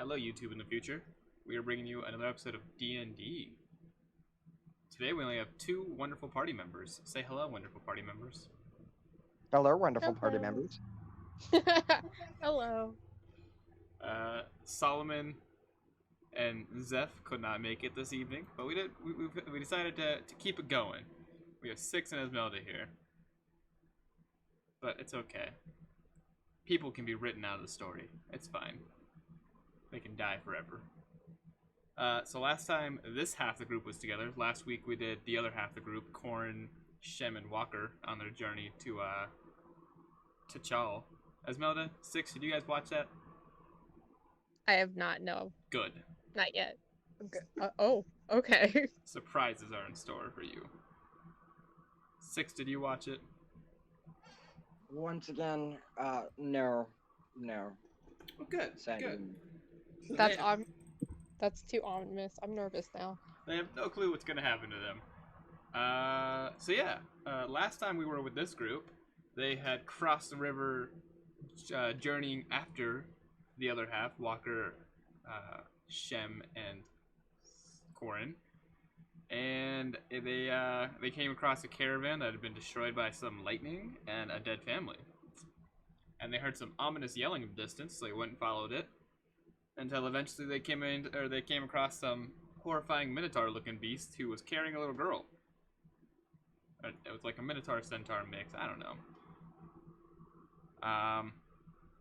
Hello, YouTube in the future. We are bringing you another episode of D&D. Today we only have two wonderful party members. Say hello, wonderful party members. Hello, wonderful party members. Hello. Solomon and Zeph could not make it this evening, but we decided to keep it going. We have Six and Esmeralda here. But it's okay. People can be written out of the story. It's fine. They can die forever. So last time this half of the group was together. Last week we did the other half of the group, Corn, Shem, and Walker, on their journey to Chal. Esmeralda, Six, did you guys watch that? I have not, no. Good. Not yet. Okay. Oh, okay. Surprises are in store for you. Six, did you watch it? Once again, no. Oh, good. Sadly. Good. That's too ominous. I'm nervous now. They have no clue what's going to happen to them. Last time we were with this group, they had crossed the river, journeying after the other half, Walker, Shem, and Corin. And they came across a caravan that had been destroyed by some lightning and a dead family. And they heard some ominous yelling in the distance, so they went and followed it. Until eventually they came across some horrifying minotaur-looking beast who was carrying a little girl. It was like a minotaur-centaur mix. I don't know.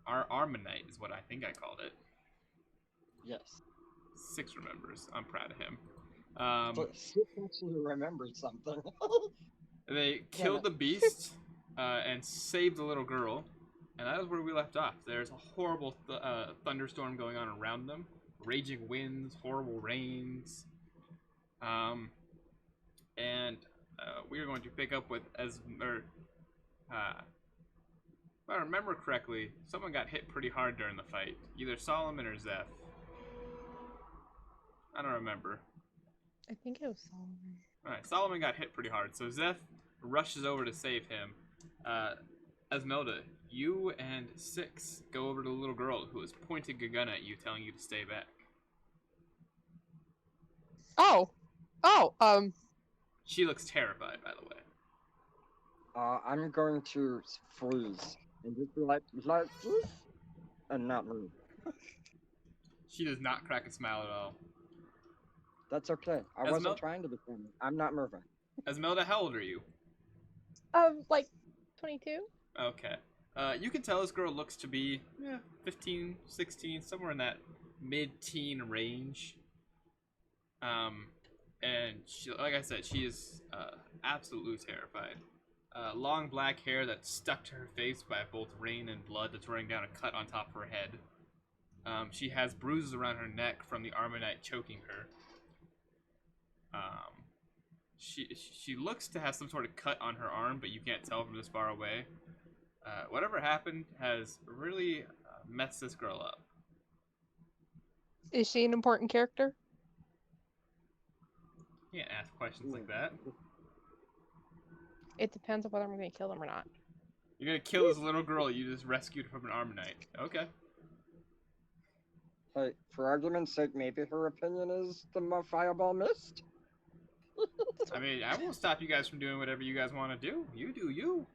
Our Armonite is what I think I called it. Yes. Six remembers. I'm proud of him. But Six actually remembered something. They killed the beast and saved the little girl. And that is where we left off. There's a horrible thunderstorm going on around them. Raging winds, horrible rains. We are going to pick up with if I remember correctly, someone got hit pretty hard during the fight. Either Solomon or Zeph. I don't remember. I think it was Solomon. Alright, Solomon got hit pretty hard, so Zeph rushes over to save him. Esmeralda, you and Six go over to the little girl who is pointing a gun at you, telling you to stay back. She looks terrified, by the way. I'm going to freeze and just be like this, and not move. She does not crack a smile at all. That's okay. I wasn't trying to defend it. I'm not moving. Esmeralda, how old are you? Like 22? Okay. You can tell this girl looks to be 15, 16, somewhere in that mid-teen range. And she, like I said, she is absolutely terrified. Long black hair that's stuck to her face by both rain and blood that's running down a cut on top of her head. She has bruises around her neck from the Armonite choking her. She looks to have some sort of cut on her arm, but you can't tell from this far away. Whatever happened has really messed this girl up. Is she an important character? You can't ask questions like that. It depends on whether I'm going to kill them or not. You're gonna kill this little girl you just rescued from an Armonite. Okay. Hey, for argument's sake, maybe her opinion is the fireball missed? I mean, I won't stop you guys from doing whatever you guys want to do. You do you.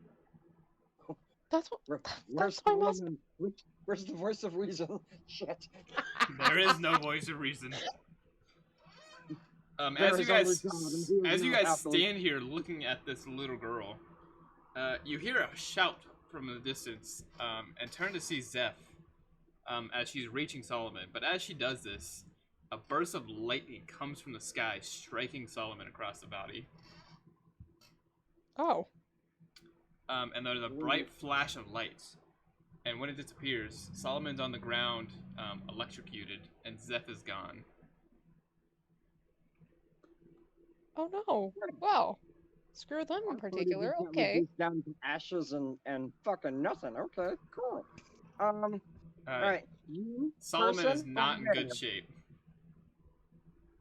That's what. Where's the voice of reason? Shit. There is no voice of reason. As you guys stand here looking at this little girl, you hear a shout from the distance, and turn to see Zeph, as she's reaching Solomon. But as she does this, a burst of lightning comes from the sky, striking Solomon across the body. Oh. And there's a bright flash of light. And when it disappears, Solomon's on the ground, electrocuted, and Zeph is gone. Oh no. Well, screw them in particular. Okay. Down to ashes and fucking nothing. Okay, cool. Alright. Solomon is not in good shape.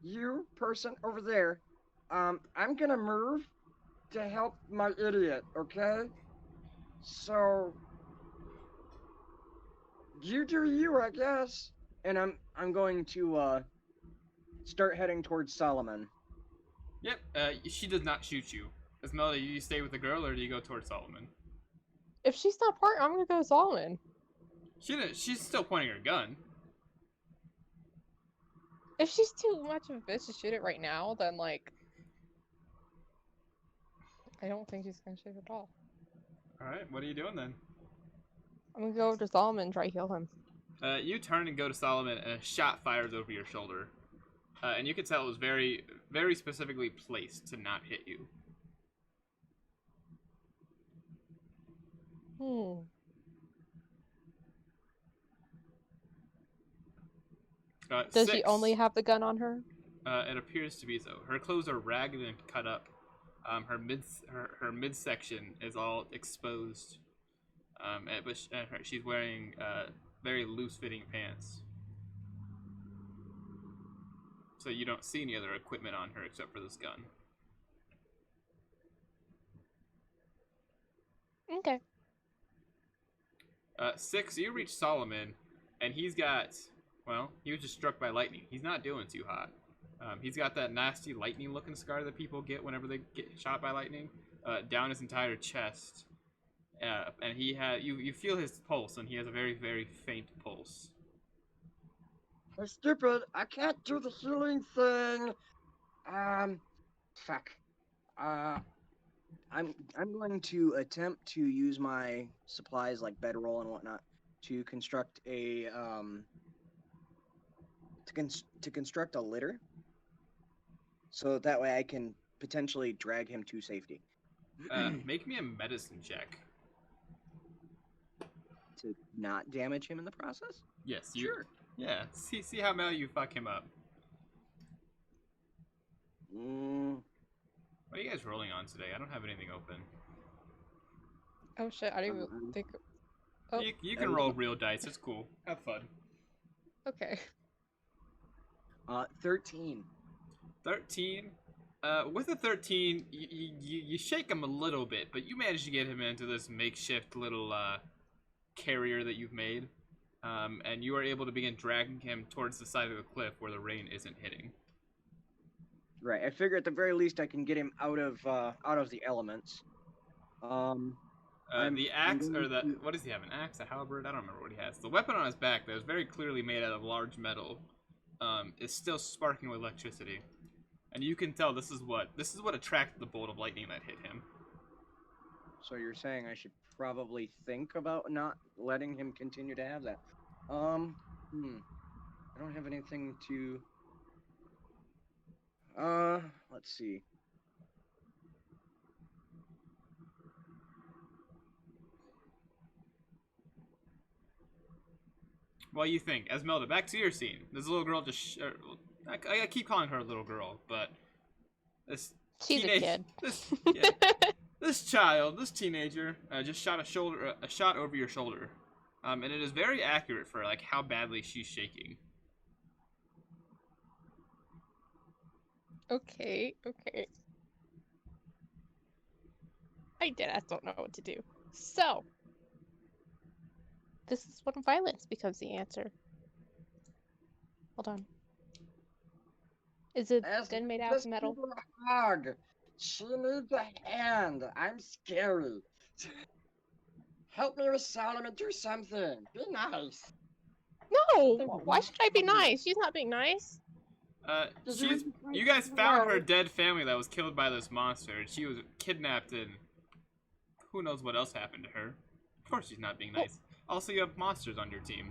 You person over there, I'm gonna move to help my idiot, okay? So, you do you, I guess. and I'm going to start heading towards Solomon. Yep. She does not shoot you. Esmeralda, do you stay with the girl or do you go towards Solomon? If she's not part, I'm gonna go with Solomon. She's still pointing her gun. If she's too much of a bitch to shoot it right now, then like, I don't think she's gonna shoot at all. All right. What are you doing then? I'm gonna go over to Solomon and try to heal him. You turn and go to Solomon, and a shot fires over your shoulder. And you can tell it was very, very specifically placed to not hit you. Does 6. she only have the gun on her? It appears to be so. Her clothes are ragged and cut up. Her midsection is all exposed. She's wearing very loose-fitting pants. So you don't see any other equipment on her except for this gun. Okay. 6, you reach Solomon, and he's got, well, he was just struck by lightning. He's not doing too hot. He's got that nasty lightning-looking scar that people get whenever they get shot by lightning down his entire chest. And you feel his pulse, and he has a very, very faint pulse. I'm stupid. I can't do the healing thing. Fuck. I'm going to attempt to use my supplies like bedroll and whatnot to construct a to construct a litter, so that way I can potentially drag him to safety. Make me a medicine check. To not damage him in the process? Yes, Sure. Yeah, see how well you fuck him up. What are you guys rolling on today? I don't have anything open. Oh shit, I didn't even think. Oh. You can roll real dice. It's cool. Have fun. Okay. 13. 13. With a 13, you shake him a little bit, but you manage to get him into this makeshift little carrier that you've made, and you are able to begin dragging him towards the side of the cliff where the rain isn't hitting. Right. I figure at the very least I can get him out of the elements. The axe, or what does he have? An axe, a halberd? I don't remember what he has. The weapon on his back that is very clearly made out of large metal, is still sparking with electricity, and you can tell this is what attracted the bolt of lightning that hit him. So you're saying I should probably think about not letting him continue to have that. I don't have anything to. Let's see. What do you think? Esmeralda, back to your scene. This little girl just... I keep calling her a little girl, but... She's a kid. This child, this teenager, just shot a shot over your shoulder. And it is very accurate for, like, how badly she's shaking. Okay. I don't know what to do. So, this is when violence becomes the answer. Hold on. Is it gun made out of metal? Hug. She needs a hand. I'm scary. Help me with Solomon. Do something. Be nice. No! Why should I be nice? She's not being nice. You guys found her dead family that was killed by this monster, and she was kidnapped, and who knows what else happened to her. Of course she's not being nice. Also, you have monsters on your team.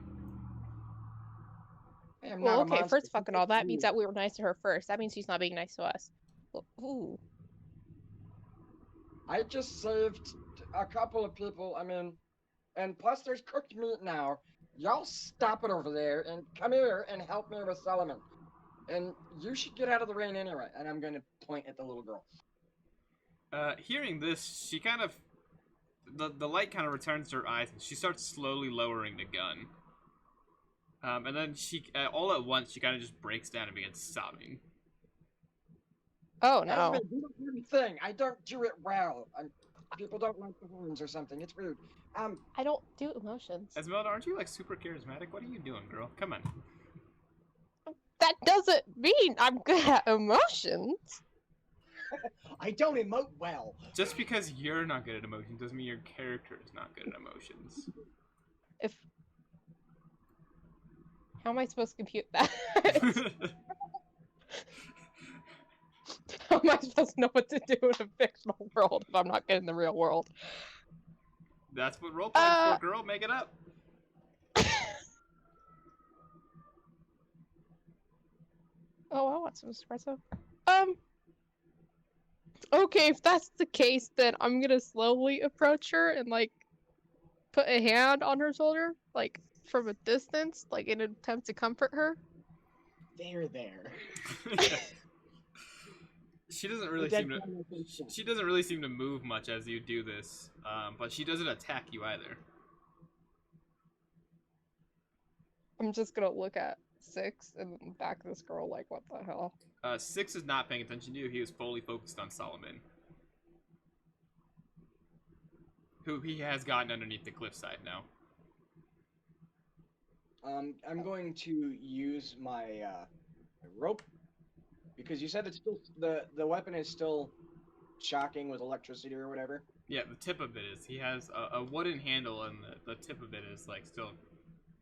Well, okay, first fucking all, that means that we were nice to her first. That means she's not being nice to us. Ooh. I just saved a couple of people, and plus there's cooked meat now. Y'all stop it over there and come here and help me with Solomon. And you should get out of the rain anyway. And I'm going to point at the little girl. Hearing this, she kind of... The light kind of returns to her eyes, and she starts slowly lowering the gun. And then she, all at once, she kind of just breaks down and begins sobbing. Oh, no. Thing. I don't do it well. People don't like the horns or something. It's rude. I don't do emotions. Esmeralda, aren't you, like, super charismatic? What are you doing, girl? Come on. doesn't mean I'm good at emotions. I don't emote well. Just because you're not good at emotions doesn't mean your character is not good at emotions. If how am I supposed to compute that? How am I supposed to know what to do in a fictional world if I'm not good in the real world? That's what roleplaying's for, girl. Make it up. Oh, I want some espresso. Okay, if that's the case, then I'm gonna slowly approach her and like put a hand on her shoulder, like from a distance, like in an attempt to comfort her. There. She doesn't really she doesn't really seem to move much as you do this, but she doesn't attack you either. I'm just gonna look at 6 and then back this girl like, what the hell? 6 is not paying attention to you. He is fully focused on Solomon, who he has gotten underneath the cliffside now. I'm going to use my rope because you said it's still the weapon is still shocking with electricity or whatever. Yeah, the tip of it is. He has a wooden handle, and the tip of it is like still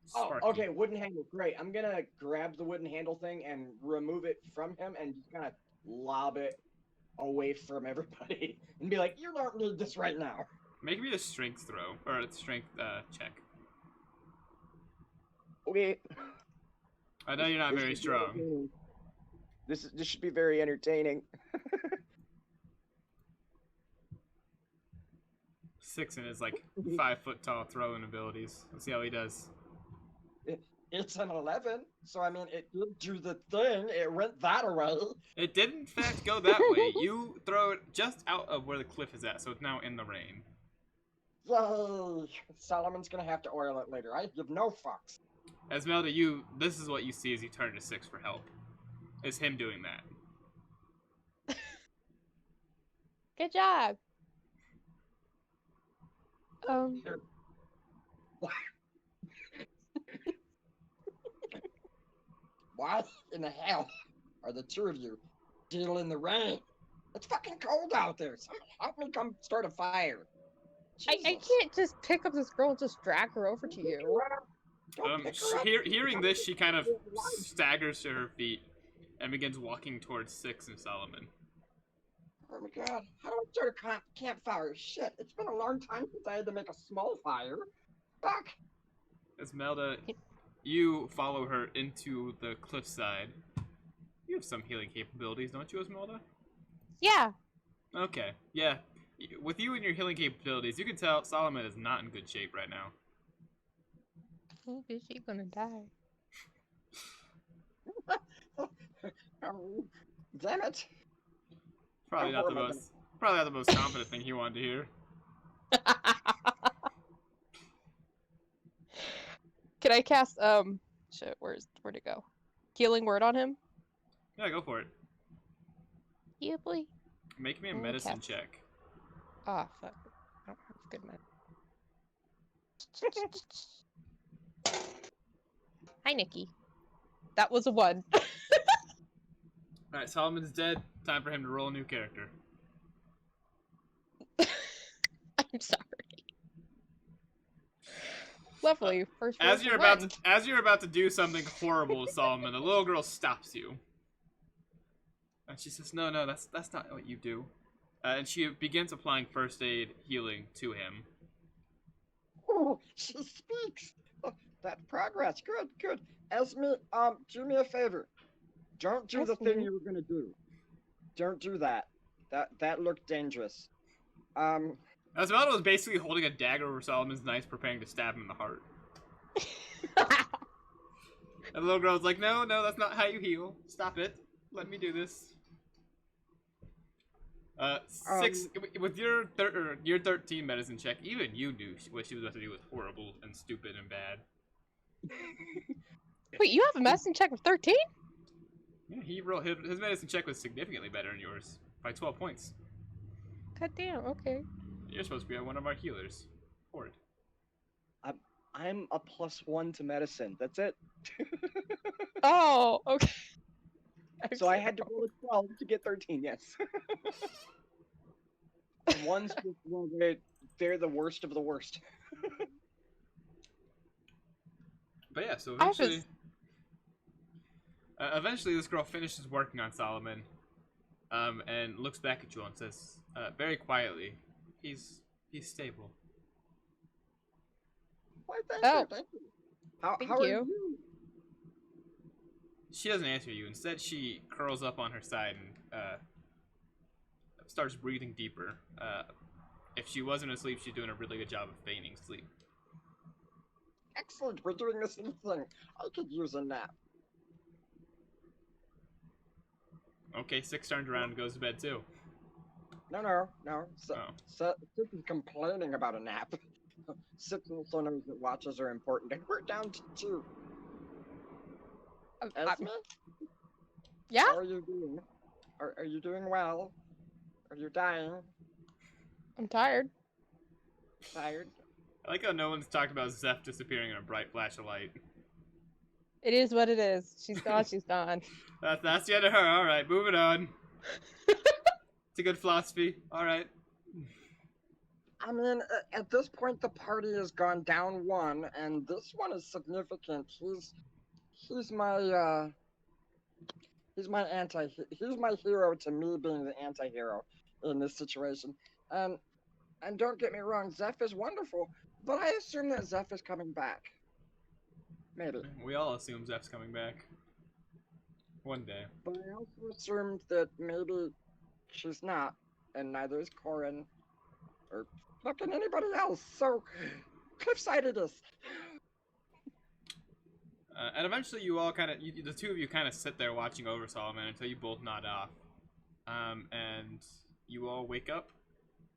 sparky. Oh, okay, wooden handle, great. I'm gonna grab the wooden handle thing and remove it from him and just kind of lob it away from everybody and be like, "You don't need this right now." Make me a strength throw or a strength check. Okay. I know you're not very strong. This should be very entertaining. 6 in his like 5 foot tall throwing abilities. Let's see how he does. It's an 11, so I mean, it did do the thing. It went that way. It did in fact go that way. You throw it just out of where the cliff is at, so it's now in the rain. Yay! Solomon's gonna have to oil it later. I give no fucks. Esmeralda, this is what you see as you turn to 6 for help. Is him doing that. Good job. What in the hell are the two of you still in the rain? It's fucking cold out there. Someone help me come start a fire. I can't just pick up this girl and just drag her over to you. Hearing this, she kind of staggers to her feet and begins walking towards 6 and Solomon. Oh my god, how do I start a campfire? Shit, it's been a long time since I had to make a small fire. Fuck. Esmeralda, you follow her into the cliffside. You have some healing capabilities, don't you, Esmeralda? Yeah. Okay, yeah. With you and your healing capabilities, you can tell Solomon is not in good shape right now. Oh, is she gonna die? Damn it. Probably not the most confident thing he wanted to hear. Can I cast shit, where'd it go? Healing word on him? Yeah, go for it. Yeah, boy. Make me a medicine check. Ah, fuck. I don't have good med. Hi, Nikki. That was a 1. Alright, Solomon's dead. Time for him to roll a new character. I'm sorry. Lovely. First as you're about to do something horrible to Solomon, the little girl stops you. And she says, No, that's not what you do. And she begins applying first aid healing to him. Oh, she speaks. Oh, that progress. Good. Esme, do me a favor. Don't do the thing you were gonna do. Don't do that. That looked dangerous. Esmeralda was basically holding a dagger over Solomon's knife, preparing to stab him in the heart. And the little girl was like, No, that's not how you heal. Stop it. Let me do this. 6 with your 13 medicine check, even you knew what she was about to do was horrible and stupid and bad. Wait, you have a medicine check of 13? Yeah, he rolled his medicine check was significantly better than yours by 12 points. God damn, okay. You're supposed to be one of our healers. Horde. I'm a +1 to medicine. That's it. Oh, okay. So I had to roll a 12 to get 13, yes. And one's just, well, they're the worst of the worst. But yeah, so I have eventually this girl finishes working on Solomon, and looks back at you and says, very quietly, he's stable. Why, thank Oh. you, thank you. How Thank are you. you? She doesn't answer you. Instead, she curls up on her side and starts breathing deeper. If she wasn't asleep, she's doing a really good job of feigning sleep. Excellent, we're doing this new thing. I could use a nap. Okay, Six turns around and goes to bed too. No. So, Oh. Six is complaining about a nap. Six also knows that watches are important, and we're down to 2. Esme? Yeah? How are you doing? Are you doing well? Are you dying? I'm tired. Tired? I like how no one's talked about Zeph disappearing in a bright flash of light. It is what it is. She's gone, she's gone. That's the end of her. All right, moving on. It's a good philosophy. All right. I mean, at this point, the party has gone down 1, and this one is significant. He's my he's my hero to me being the anti-hero in this situation. And don't get me wrong, Zeph is wonderful, but I assume that Zeph is coming back. Maybe. We all assume Zeph's coming back. One day. But I also assumed that maybe she's not, and neither is Corin, or fucking anybody else. So, cliffside it is. And eventually you all kind of, the two of you kind of sit there watching over Solomon until you both nod off. And you all wake up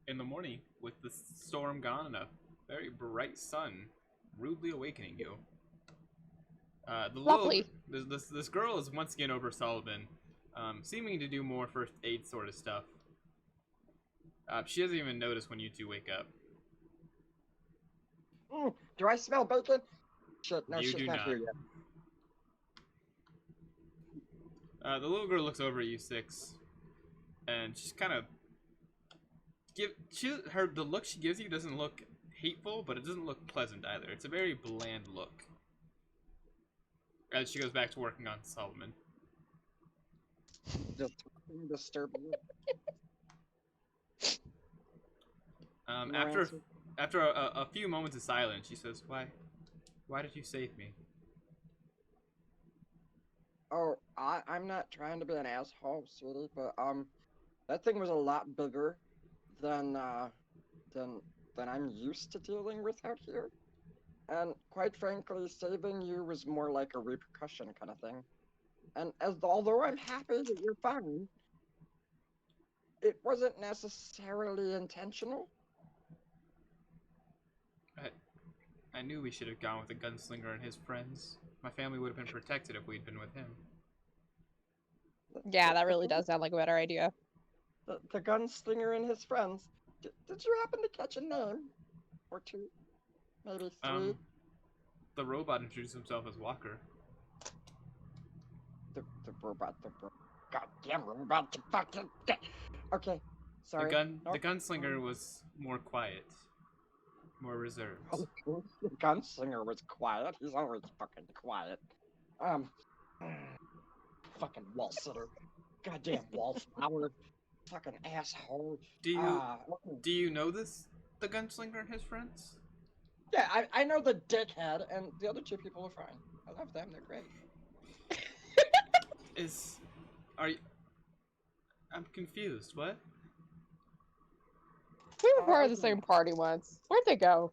in the morning with the storm gone and a very bright sun rudely awakening you. Lovely. This girl is once again over Solomon, seeming to do more first aid sort of stuff. She doesn't even notice when you two wake up. Do I smell bacon? Shit, no, You she's do not not. here yet. The little girl looks over at you, Six, and she's kind of the look she gives you doesn't look hateful, but it doesn't look pleasant either. It's a very bland look. As she goes back to working on Solomon. Just disturbing. No After answer. after a few moments of silence, she says, "Why did you save me?" Oh, I'm not trying to be an asshole, sweetie, but that thing was a lot bigger than I'm used to dealing with out here. And quite frankly, saving you was more like a repercussion kind of thing. And although I'm happy that you're fine, it wasn't necessarily intentional. I knew we should have gone with the gunslinger and his friends. My family would have been protected if we'd been with him. Yeah, that really does sound like a better idea. The gunslinger and his friends. Did you happen to catch a name? Or 2? Maybe 3? The robot introduced himself as Walker. The robot, goddamn robot, the fucking... Okay, sorry. The gunslinger was more quiet. More reserved. Of course, the gunslinger was quiet. He's always fucking quiet. Fucking wall sitter. Goddamn wallflower. Fucking asshole. Do you know this? The gunslinger and his friends? Yeah, I know the dickhead, and the other 2 people are fine. I love them, they're great. I'm confused, what? We were part of the same party once. Where'd they go?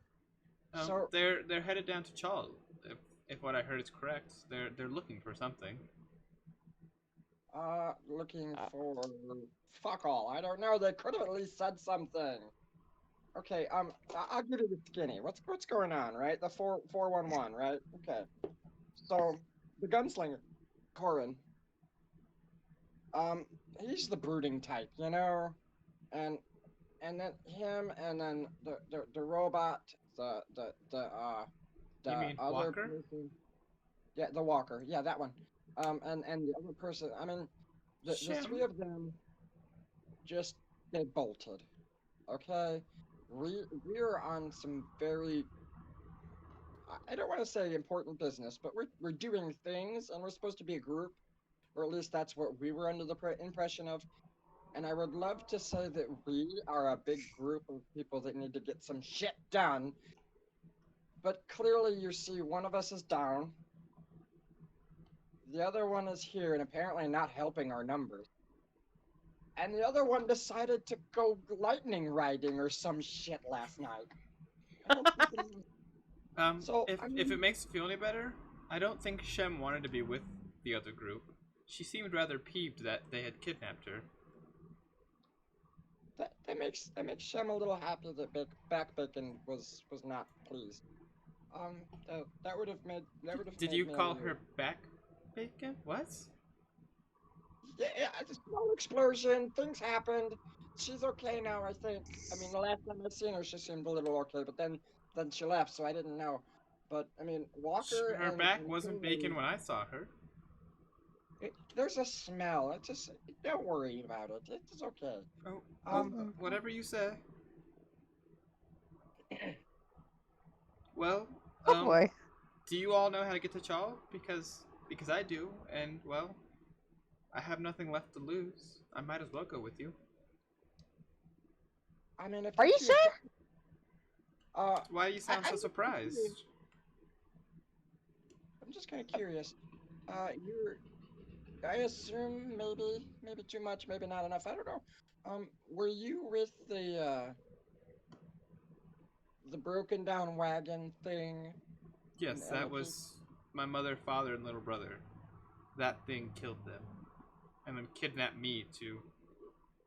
So they're headed down to Chal. If what I heard is correct, they're looking for something. Looking for... Fuck all, I don't know, they could have at least said something. Okay, I'll give you the skinny. What's going on, right? The 411, right? Okay. So, the gunslinger, Corin, he's the brooding type, you know? And then him, and then the robot, the You mean other Walker? person. Yeah, the walker. Yeah, that one. And the other person, I mean, the three of them just they bolted. Okay, we're on some very I don't want to say important business, but we're doing things, and we're supposed to be a group, or at least that's what we were under the impression of. And I would love to say that we are a big group of people that need to get some shit done. But clearly, you see, one of us is down, the other one is here, and apparently not helping our numbers. And the other one decided to go lightning riding or some shit last night. I don't even So, if I if it mean, makes you feel any better, I don't think Shem wanted to be with the other group. She seemed rather peeved that they had kidnapped her. that makes Shem a little happy that Backbacon was not pleased. That would have Did made you me a call little. her back, Bacon? What? Yeah, a small explosion. Things happened. She's okay now, I think. I mean, the last time I seen her, she seemed a little okay, but then she left, so I didn't know. But I mean, Walker Her back and wasn't bacon Kaylee, when I saw her. there's a smell. It just don't worry about it. It's okay. Oh, Um, whatever you say. Well, Oh boy. do you all know how to get to Chal? Because I do, and well, I have nothing left to lose. I might as well go with you. I mean, if Are you that's sure? Why do you sound so I'm surprised? just kind of curious. You're I assume maybe too much, maybe not enough. I don't know. Were you with the broken down wagon thing Yes, and the that people? was my mother, father, and little brother. That thing killed them, and then kidnapped me to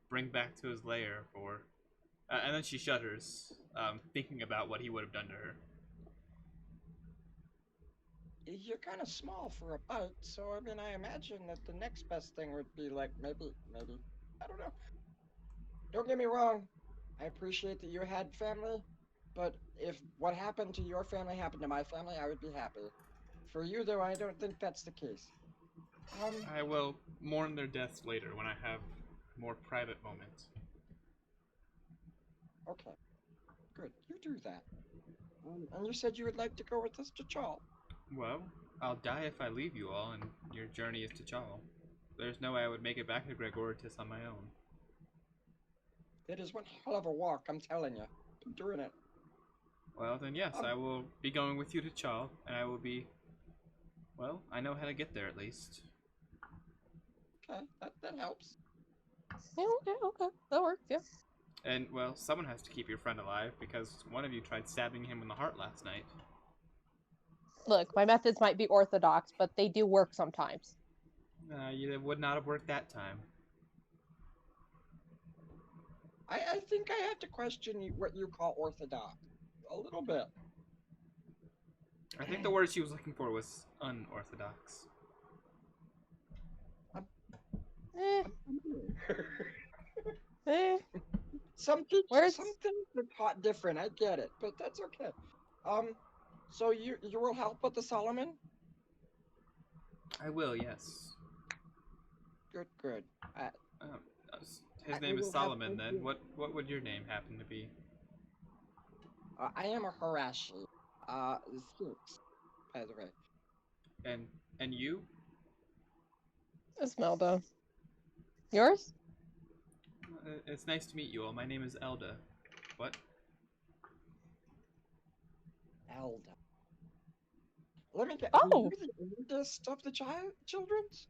bring back to his lair for. And then she shudders, thinking about what he would have done to her. You're kind of small for a bite, so I mean, I imagine that the next best thing would be like maybe I don't know. Don't get me wrong. I appreciate that you had family, but if what happened to your family happened to my family, I would be happy. For you, though, I don't think that's the case. Um, I will mourn their deaths later when I have more private moments. okay, good. You do that. And you said you would like to go with us to Chal. Well, I'll die if I leave you all, and your journey is to Chal. There's no way I would make it back to Gregoritus on my own. It is one hell of a walk, I'm telling you. I'm doing it. Well, then yes, Um, I will be going with you to Chal, and I will be. Well, I know how to get there at least. okay, that helps. Yeah, okay. That works, yeah. And, well, someone has to keep your friend alive because one of you tried stabbing him in the heart last night. Look, my methods might be orthodox, but they do work sometimes. It would not have worked that time. I think I have to question what you call orthodox. A little bit. I think the word she was looking for was unorthodox. Eh, eh. Some Where's things are taught different. I get it, but that's okay. So you will help with the Solomon? I will, yes. Good. Um, his I name is will have Solomon. Then idea. what would your name happen to be? I am a Harashi. The Sphinx, by the way. And you? Esmelda? Yours? It's nice to meet you all. My name is Elda. What? Elda. Let me get. Oh. Were you the oldest of the children's?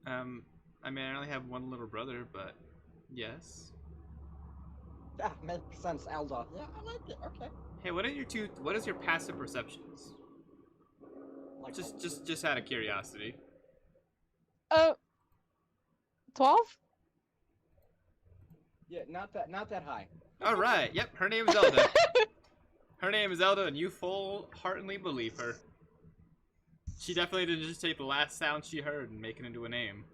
I mean, I only have one little brother, but yes. Yeah, makes sense, Elda. Yeah, I like it. Okay. Hey, what is your passive perceptions? Like Just out of curiosity. 12? yeah, not that high. All right. Yep. Her name is Elda. Her name is Elda, and you full-heartedly believe her. She definitely didn't just take the last sound she heard and make it into a name.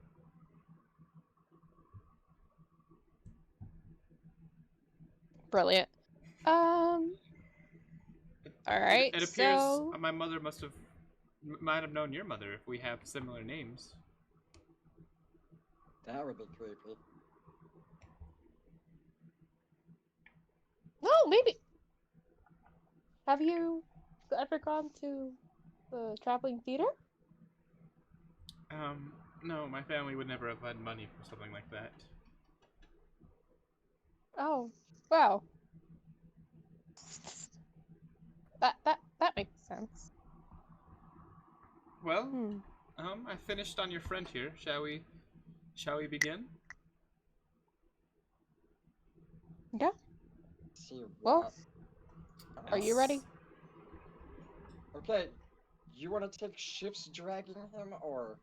Brilliant. All right. It appears So my mother might have known your mother if we have similar names. That would be creepy. No, maybe. Have you ever gone to the traveling theater? No, my family would never have had money for something like that. Oh, well. That makes sense. Well, Hmm. I finished on your friend here. Shall we begin? Yeah. See Well, what? are you ready? Okay, you want to take shifts dragging him, or?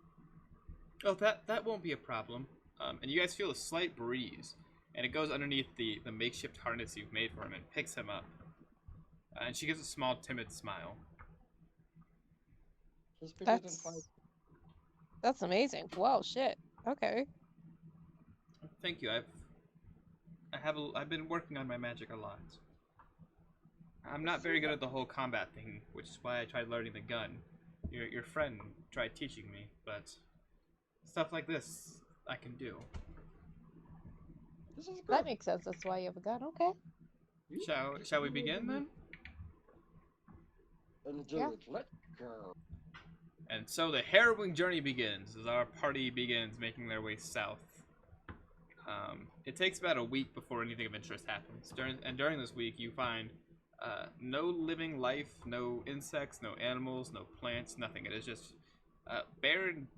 Oh, that won't be a problem. And you guys feel a slight breeze, and it goes underneath the makeshift harness you've made for him and picks him up. And she gives a small, timid smile. He's bigger than five. That's amazing. Whoa, shit. Okay. Thank you. I've been working on my magic a lot. I'm not very good at the whole combat thing, which is why I tried learning the gun. Your friend tried teaching me, but stuff like this I can do. This is good. That makes sense. That's why you have a gun. Okay. Shall we begin then? Indeed, Yeah. let's go. And so the harrowing journey begins as our party begins making their way south. It takes about a week before anything of interest happens. During this week, you find no living life, no insects, no animals, no plants, nothing. It is just barren,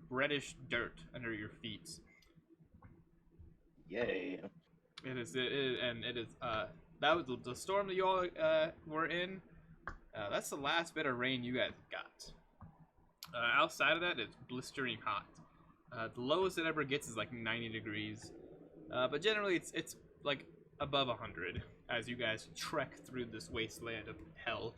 reddish dirt under your feet. Yay. It is that was the storm that you all were in. That's the last bit of rain you guys got. Outside of that, it's blistering hot. The lowest it ever gets is like 90 degrees. But generally, it's like above 100 as you guys trek through this wasteland of hell.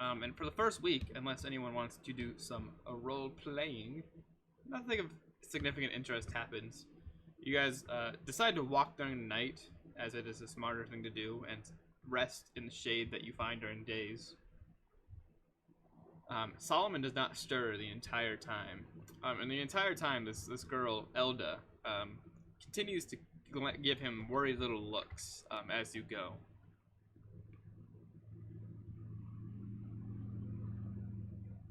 And for the first week, unless anyone wants to do some role playing, nothing of significant interest happens. You guys decide to walk during the night, as it is a smarter thing to do, and rest in the shade that you find during days. Solomon does not stir the entire time. And the entire time, this girl, Elda, continues to give him worried little looks as you go.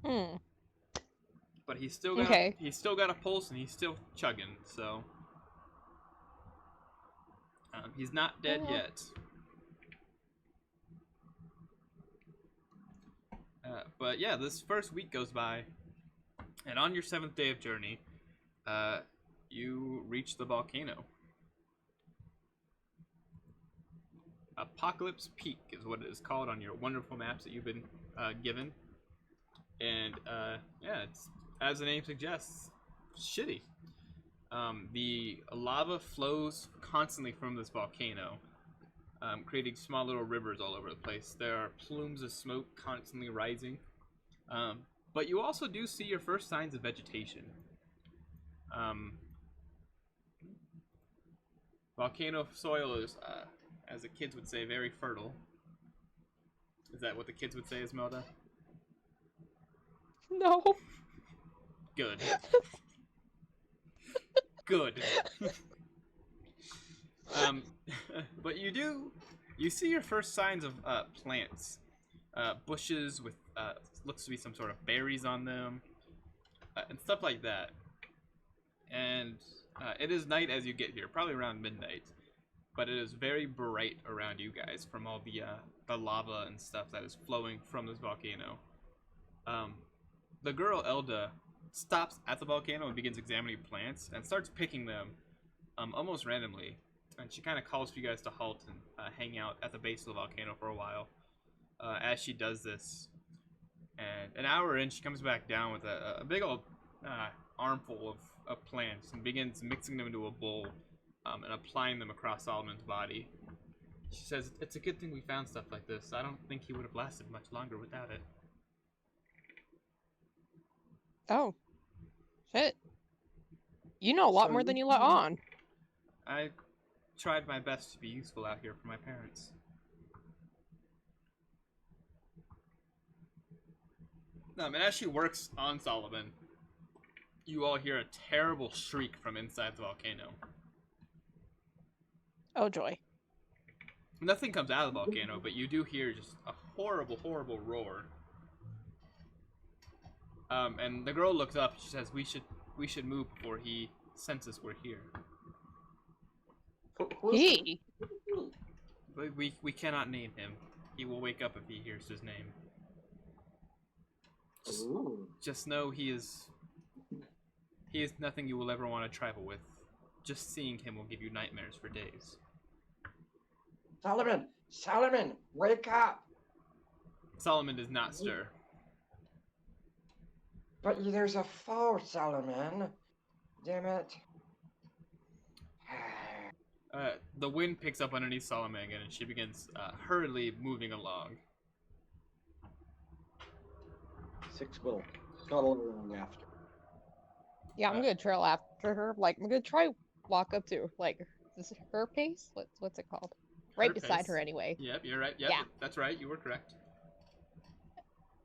Hmm. But he's still got a pulse and he's still chugging, so he's not dead yet. But yeah, this first week goes by, and on your 7th day of journey, you reach the volcano. Apocalypse Peak is what it is called on your wonderful maps that you've been given. And yeah, it's, as the name suggests, shitty. The lava flows constantly from this volcano, creating small little rivers all over the place. There are plumes of smoke constantly rising. But you also do see your first signs of vegetation. Volcano soil is, as the kids would say, very fertile. Is that what the kids would say, Esmelda? No. Good. Good. But you see your first signs of plants. Bushes with looks to be some sort of berries on them, and stuff like that. And it is night as you get here, probably around midnight. But it is very bright around you guys from all the lava and stuff that is flowing from this volcano. The girl Elda stops at the volcano and begins examining plants and starts picking them almost randomly. And she kind of calls for you guys to halt and hang out at the base of the volcano for a while. As she does this, and an hour in, she comes back down with a big old armful of plants and begins mixing them into a bowl and applying them across Solomon's body. She says, "It's a good thing we found stuff like this. I don't think he would have lasted much longer without it." Oh. Shit. You know a lot more than you let on. I tried my best to be useful out here for my parents. And as she works on Solomon, you all hear a terrible shriek from inside the volcano. Oh joy. Nothing comes out of the volcano, but you do hear just a horrible, horrible roar. And the girl looks up. She says, "We should move before he senses we're here. He. But we cannot name him. He will wake up if he hears his name. Just know he is nothing you will ever want to travel with. Just seeing him will give you nightmares for days." Solomon, wake up! Solomon does not stir. But there's a foe, Solomon. Damn it. The wind picks up underneath Solomon again, and she begins hurriedly moving along. 6 will scuttle along after. Yeah, I'm gonna trail after her. Like, I'm gonna try walk up to, like, is it her pace? What's it called? Right beside pace. her anyway. Yep, you're right. Yep, Yeah. That's right. You were correct.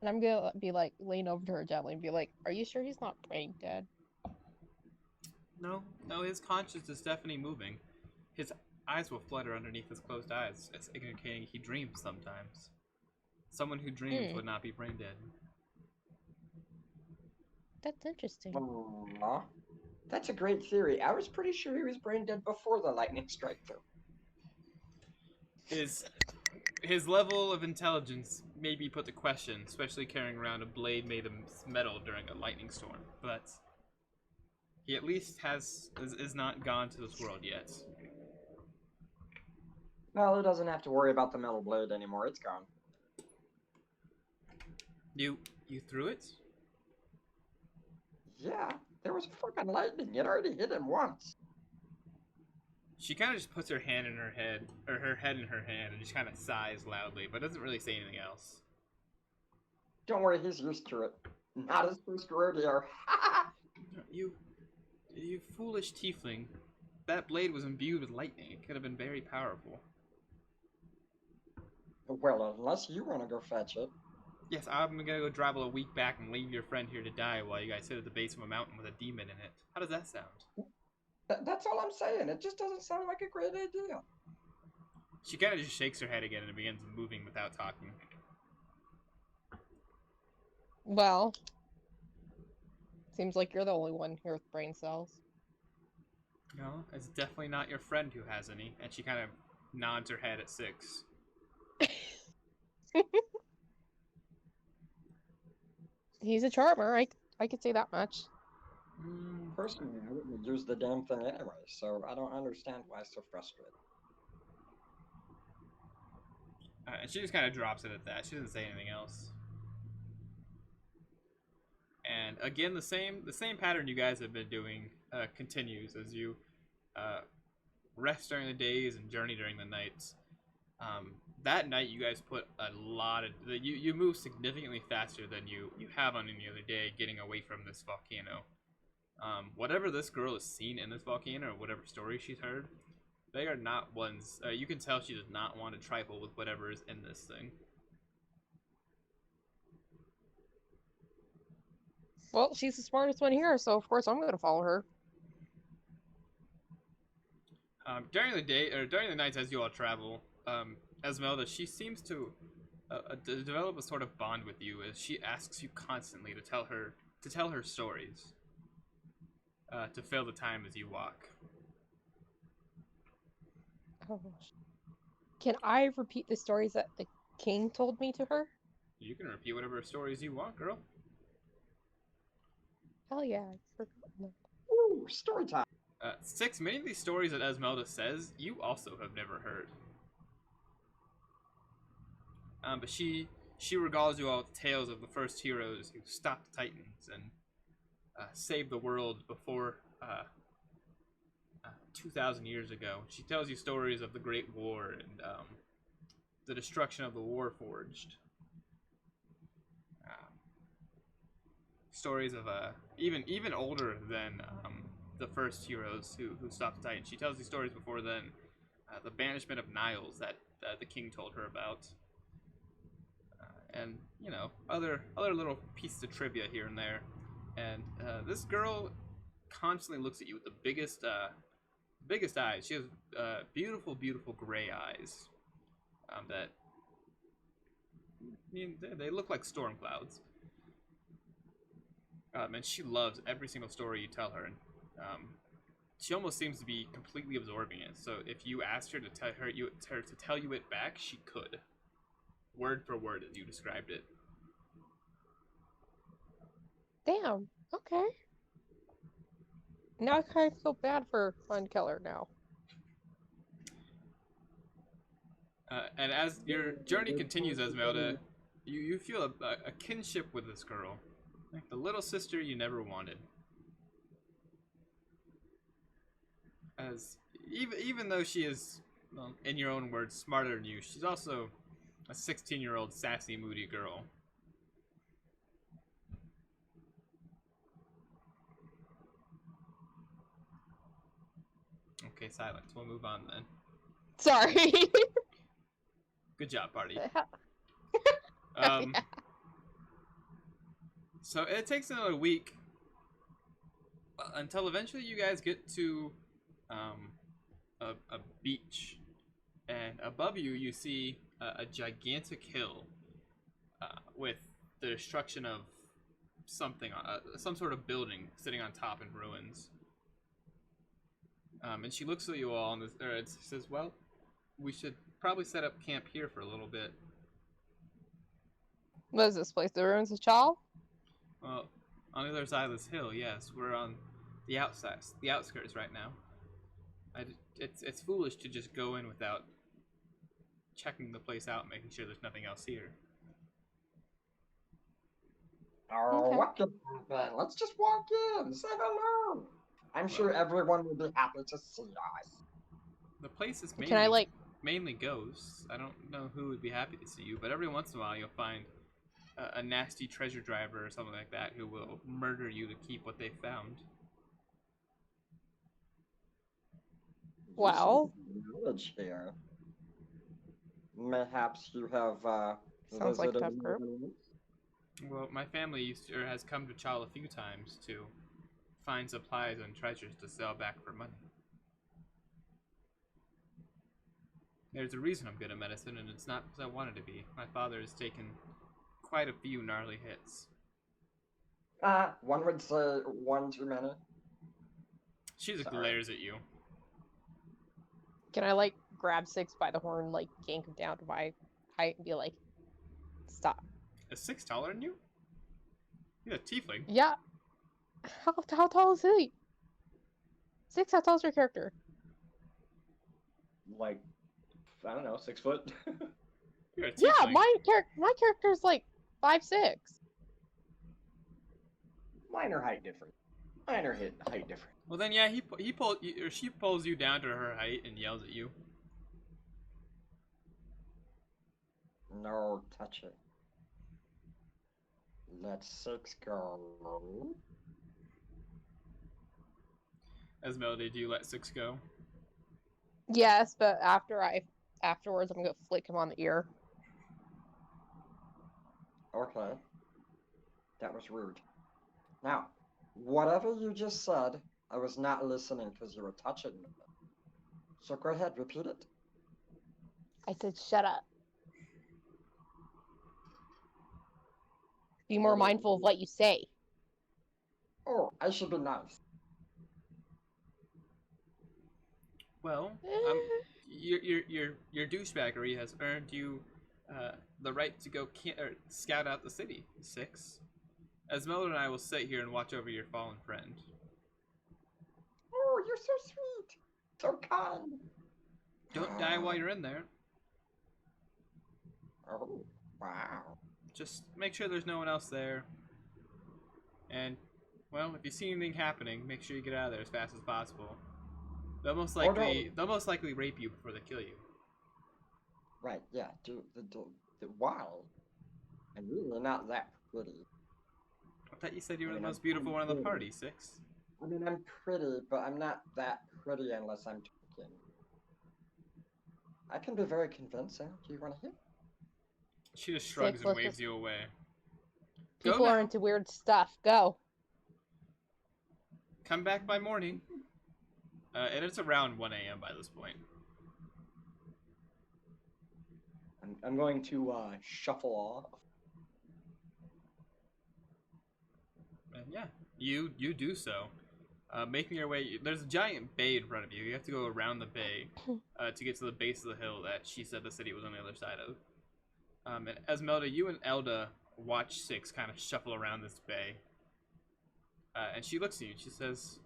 And I'm gonna be like, lean over to her gently and be like, "Are you sure he's not brain dead?" No, his conscience is definitely moving. His eyes will flutter underneath his closed eyes. It's indicating he dreams sometimes. Someone who dreams would not be brain dead. That's interesting. Aww. That's a great theory. I was pretty sure he was brain dead before the lightning strike, though. His level of intelligence may be put to question, especially carrying around a blade made of metal during a lightning storm. But he at least is not gone to this world yet. Well, he doesn't have to worry about the metal blade anymore. It's gone. You threw it? Yeah, there was fucking lightning. It already hit him once. She kind of just puts her hand in her head, or her head in her hand, and just kind of sighs loudly, but doesn't really say anything else. Don't worry, he's used to it. Not his first rodeo. You foolish tiefling. That blade was imbued with lightning. It could have been very powerful. Well, unless you want to go fetch it. Yes, I'm gonna go travel a week back and leave your friend here to die while you guys sit at the base of a mountain with a demon in it. How does that sound? That's all I'm saying. It just doesn't sound like a great idea. She kind of just shakes her head again and begins moving without talking. Well, seems like you're the only one here with brain cells. No, it's definitely not your friend who has any. And she kind of nods her head at 6. He's a charmer. I could say that much. Personally, I wouldn't use the damn thing anyway, so I don't understand why it's so frustrating. And she just kind of drops it at that. She doesn't say anything else. And again, the same pattern you guys have been doing continues as you rest during the days and journey during the nights. That night, you guys put a lot of you move significantly faster than you have on any other day, getting away from this volcano. Whatever this girl has seen in this volcano, or whatever story she's heard, they are not ones. You can tell she does not want to trifle with whatever is in this thing. Well, she's the smartest one here, so of course I'm going to follow her. During the day or during the nights as you all travel, Esmeralda, she seems to develop a sort of bond with you as she asks you constantly to tell her stories. To fill the time as you walk. Oh. Can I repeat the stories that the king told me to her? You can repeat whatever stories you want, girl. Hell yeah. I forgot them. Ooh, story time. 6, many of these stories that Esmeralda says, you also have never heard. But she regales you all with tales of the first heroes who stopped the Titans and saved the world before 2,000 years ago. She tells you stories of the Great War and the destruction of the Warforged. Stories of even older than the first heroes who stopped the Titans. She tells these stories before then. The banishment of Niles that the king told her about. And, you know, other little pieces of trivia here and there. And this girl constantly looks at you with the biggest eyes. She has beautiful, beautiful gray eyes that they look like storm clouds. And she loves every single story you tell her. And she almost seems to be completely absorbing it. So if you asked her to tell you it back, she could, word for word as you described it. Damn. Okay. Now I kind of feel bad for Fun Killer now. And as your journey continues, Esmeralda, you feel a kinship with this girl, like the little sister you never wanted. As even though she is, well, in your own words, smarter than you, she's also a 16-year-old sassy, moody girl. Okay, silence. We'll move on then. Sorry. Good job, party. Yeah. So it takes another week until eventually you guys get to a beach, and above you you see a gigantic hill with the destruction of something, some sort of building sitting on top in ruins. And she looks at you all and says, "Well, we should probably set up camp here for a little bit." What is this place? The ruins of Chal? Well, on the other side of this hill, yes, we're on the outskirts right now. It's foolish to just go in without checking the place out, making sure there's nothing else here. Oh, Okay. what could happen? Let's just walk in, say hello. I'm sure everyone will be happy to see us. The place is Can I mainly ghosts. I don't know who would be happy to see you, but every once in a while you'll find a nasty treasure driver or something like that who will murder you to keep what they found. Well. Village here. Mayhaps you have Sounds like a visited tough group. anyone? Well, my family has come to Chal a few times to find supplies and treasures to sell back for money. There's a reason I'm good at medicine, and it's not because I wanted to be. My father has taken quite a few gnarly hits. One would say one too many. She just Sorry. glares at you. Can I grab Six by the horn, yank him down to my height and be like, stop? Is Six taller than you? He's a tiefling. Yeah. How tall is he? Six, how tall is your character? Like, I don't know, 6 foot. You're a tiefling. Yeah, my character's 5'6". Minor height difference. Minor height difference. Well then, yeah, she pulls you down to her height and yells at you. No, touch it. Let Six go. Esmeralda, do you let Six go? Yes, but afterwards I'm gonna flick him on the ear. Okay. That was rude. Now, whatever you just said, I was not listening because you were touching me. So go ahead, repeat it. I said, shut up. Be more mindful of what you say. Oh, I should be nice. Well, your douchebaggery has earned you the right to go scout out the city. Six. Esmeralda and I will sit here and watch over your fallen friend. Oh, you're so sweet. So kind. Don't die while you're in there. Oh, wow. Just make sure there's no one else there. And, well, if you see anything happening, make sure you get out of there as fast as possible. They'll most likely rape you before they kill you. Right, yeah. Wow. I'm really not that pretty. I thought you said you were the most beautiful one of the party, Six. I mean, I'm pretty, but I'm not that pretty unless I'm talking. I can be very convincing. Do you want to hear? She just shrugs Six, and let's waves you away. People are into weird stuff. Go. come back by morning. And it's around 1 a.m. by this point. I'm going to shuffle off. And yeah, you do so. Making your way, there's a giant bay in front of you. You have to go around the bay to get to the base of the hill that she said the city was on the other side of. And Esmeralda, you and Elda watch Six kind of shuffle around this bay. And she looks at you and she says,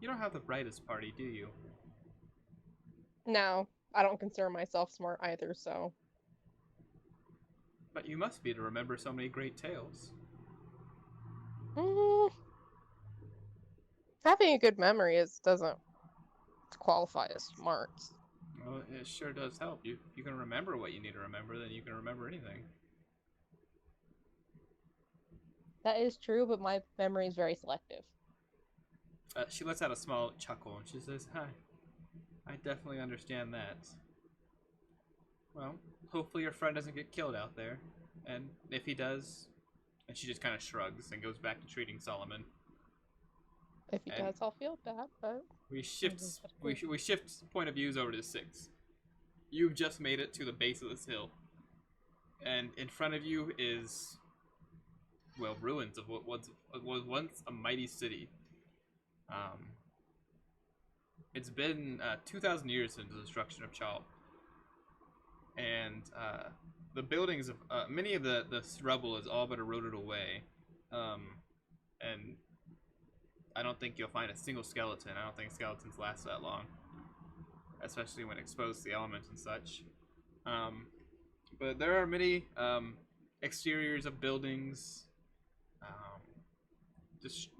"You don't have the brightest party, do you?" No, I don't consider myself smart either, so. "But you must be to remember so many great tales." Mm, having a good memory doesn't qualify as smart. Well, it sure does help. If you can remember what you need to remember, then you can remember anything. That is true, but my memory is very selective. She lets out a small chuckle and she says, "Hi, I definitely understand that. Well, hopefully your friend doesn't get killed out there. And if he does..." And she just kind of shrugs and goes back to treating Solomon. If he And- does, I'll feel bad, but We shift point of views over to Six. You've just made it to the base of this hill. And in front of you is, well, ruins of what was once a mighty city. It's been 2,000 years since the destruction of Chal. And the buildings of many of the rubble is all but eroded away. And I don't think you'll find a single skeleton. I don't think skeletons last that long, especially when exposed to the elements and such. But there are many exteriors of buildings,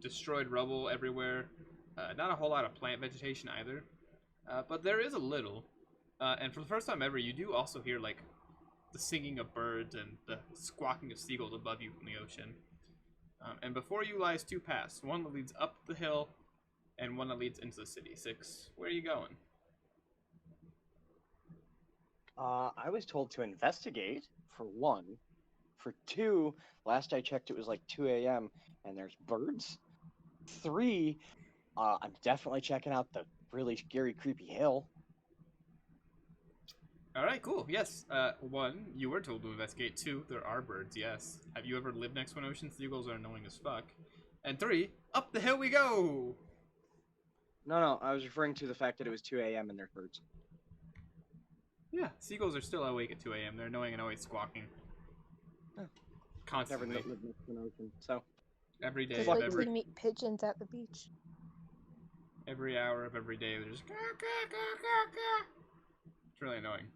destroyed rubble everywhere. Not a whole lot of plant vegetation either, but there is a little. And for the first time ever, you do also hear like the singing of birds and the squawking of seagulls above you from the ocean. And before you lies two paths, one that leads up the hill and one that leads into the city. Six, where are you going? I was told to investigate, for one. For two, last I checked, it was like 2 a.m. and there's birds. Three, I'm definitely checking out the really scary, creepy hill. All right, cool. Yes. One, you were told to investigate. Two, there are birds. Yes. Have you ever lived next to an ocean? Seagulls are annoying as fuck. And three, up the hill we go. No, I was referring to the fact that it was 2 a.m. and there's birds. Yeah, seagulls are still awake at 2 a.m. They're annoying and always squawking. Never Constantly. lived next to an ocean, so. Every day just of like every we meet pigeons at the beach. every hour of every day, they're just caw, caw, caw, caw, caw. It's really annoying.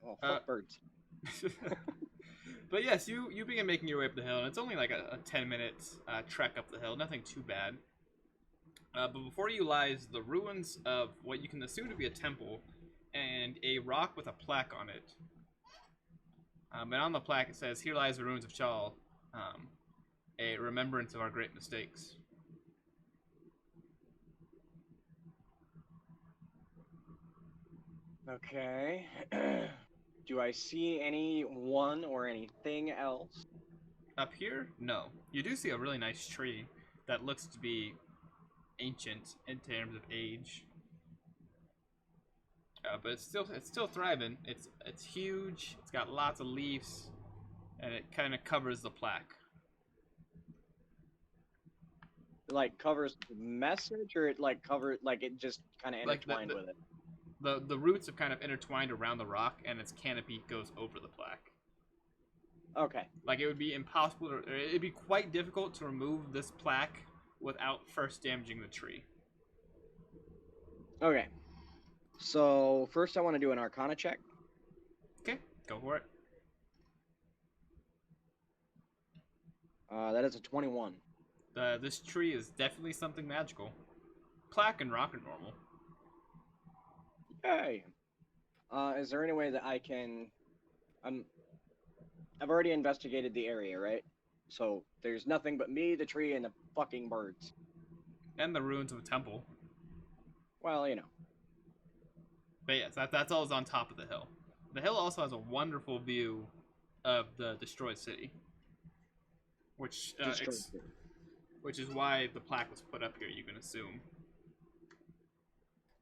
Oh, fuck birds. But yes, you begin making your way up the hill, and it's only like a 10-minute trek up the hill, nothing too bad. But before you lies the ruins of what you can assume to be a temple, and a rock with a plaque on it. And on the plaque it says, "Here lies the ruins of Chal, a remembrance of our great mistakes." Okay. Do I see anyone or anything else? Up here, no. You do see a really nice tree that looks to be ancient in terms of age. But it's still thriving. It's huge. It's got lots of leaves, and it kind of covers the plaque. It, like, covers the message, or it it just kind of Like intertwined with it? The roots have kind of intertwined around the rock, and its canopy goes over the plaque. Okay. Like, it would be impossible to, or it'd be quite difficult to remove this plaque without first damaging the tree. Okay. So first I want to do an Arcana check. Okay, go for it. That is a 21. This tree is definitely something magical. Plaque and rock are normal. Yay. Is there any way that I can... I've already investigated the area, right? So there's nothing but me, the tree, and the fucking birds. And the ruins of a temple. Well, you know. But yes, that's all is on top of the hill. The hill also has a wonderful view of the destroyed city. Which, which is why the plaque was put up here, you can assume.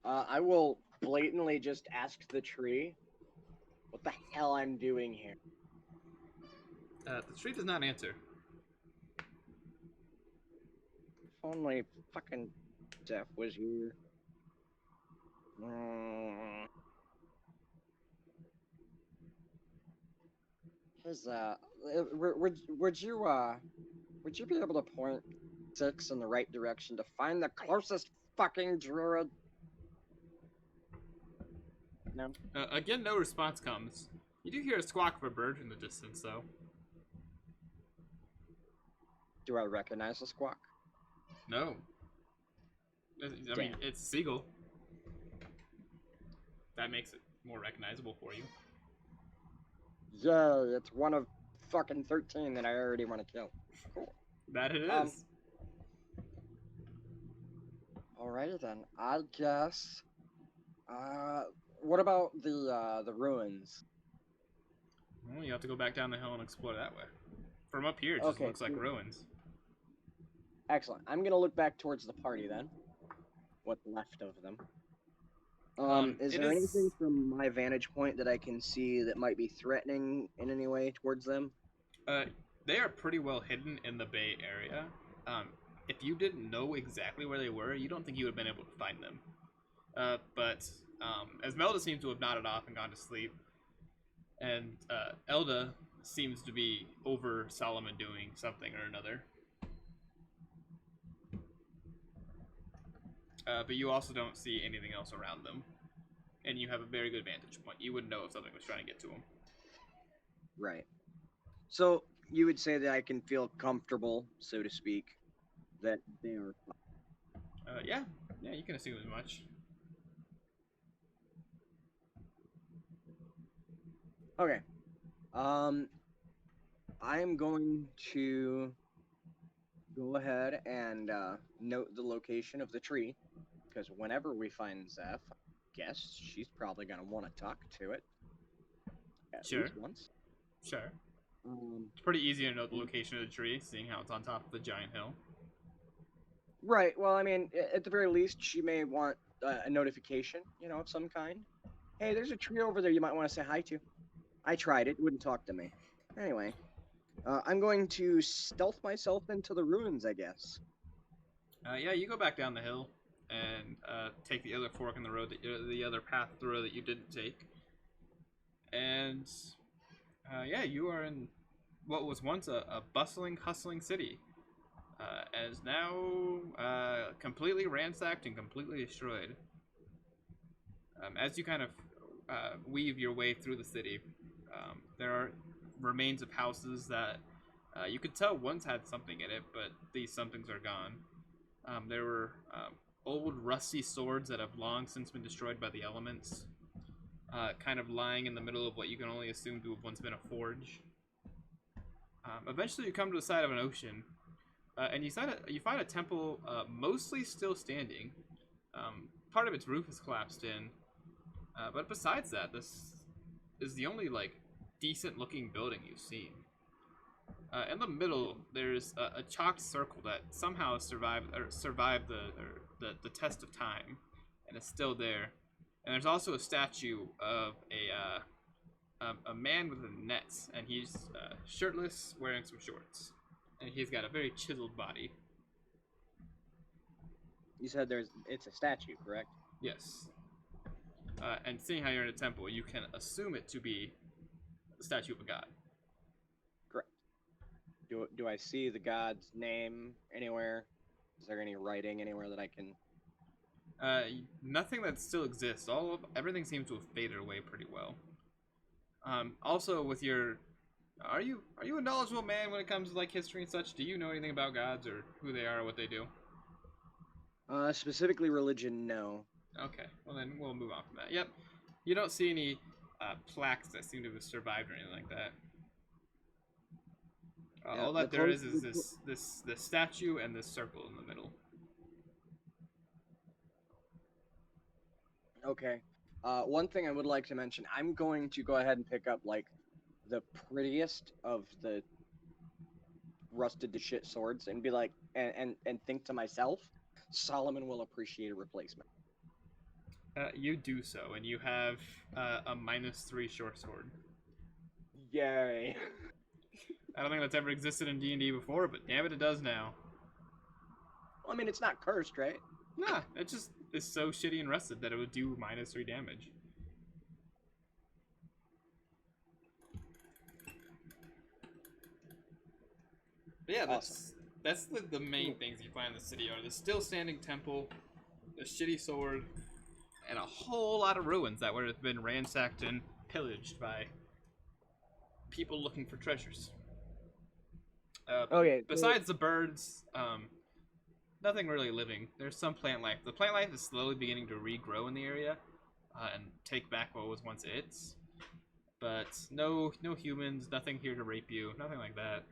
I will blatantly just ask the tree what the hell I'm doing here. The tree does not answer. If only fucking Zeph was here. His would you be able to point 6 in the right direction to find the closest fucking druid? No. Again, no response comes. You do hear a squawk of a bird in the distance, though. Do I recognize the squawk? No. I mean, it's a seagull. That makes it more recognizable for you. Yay, it's one of fucking 13 that I already want to kill. Cool. That it is. Alrighty then. I guess. What about the ruins? Well, you have to go back down the hill and explore that way. From up here, it just looks like ruins. Excellent. I'm gonna look back towards the party then. What's left of them. Is there anything from my vantage point that I can see that might be threatening in any way towards them? They are pretty well hidden in the Bay Area. If you didn't know exactly where they were, you don't think you would have been able to find them. But as Melda seems to have nodded off and gone to sleep, and Elda seems to be over Solomon doing something or another. But you also don't see anything else around them. And you have a very good vantage point. You wouldn't know if something was trying to get to them. Right. So, you would say that I can feel comfortable, so to speak, that they are... Yeah, you can assume as much. Okay. I'm going to go ahead and note the location of the tree, because whenever we find Zeph, I guess she's probably going to want to talk to it. At least once. Sure. It's pretty easy to know the location of the tree, seeing how it's on top of the giant hill. Right. Well, I mean, at the very least, she may want a notification, of some kind. Hey, there's a tree over there you might want to say hi to. I tried it. It wouldn't talk to me. Anyway, I'm going to stealth myself into the ruins, I guess. Yeah, you go back down the hill and take the other fork in the road, the other path of the road that you didn't take. And yeah, you are in what was once a bustling, hustling city, and is now completely ransacked and completely destroyed. As you kind of weave your way through the city, there are remains of houses that you could tell once had something in it, but these somethings are gone. There were old rusty swords that have long since been destroyed by the elements, kind of lying in the middle of what you can only assume to have once been a forge. Eventually you come to the side of an ocean, and you find a temple mostly still standing. Part of its roof is collapsed in, but besides that, this is the only decent looking building you've seen. In the middle, there's a chalked circle that somehow survived the test of time, and is still there. And there's also a statue of a man with a net, and he's shirtless, wearing some shorts, and he's got a very chiseled body. You said it's a statue, correct? Yes. And seeing how you're in a temple, you can assume it to be the statue of a god. Correct. Do I see the god's name anywhere? Is there any writing anywhere that I can... Nothing that still exists. Everything seems to have faded away pretty well. Also, with your... Are you a knowledgeable man when it comes to history and such? Do you know anything about gods or who they are or what they do? Specifically religion, no. Okay, well then we'll move on from that. Yep, you don't see any plaques that seem to have survived or anything like that. Yeah, all that there is this statue and this circle in the middle. Okay. One thing I would like to mention, I'm going to go ahead and pick up the prettiest of the rusted to shit swords and be like, and think to myself, Solomon will appreciate a replacement. You do so, and you have a -3 short sword. Yay! I don't think that's ever existed in D&D before, but damn it, it does now. Well, I mean, it's not cursed, right? Nah, it just is so shitty and rusted that it would do -3 damage. But yeah, that's the main things you find in the city are the still standing temple, the shitty sword, and a whole lot of ruins that would have been ransacked and pillaged by people looking for treasures. Okay. Besides the birds, nothing really living. There's some plant life. The plant life is slowly beginning to regrow in the area and take back what was once its. But no humans, nothing here to rape you, nothing like that.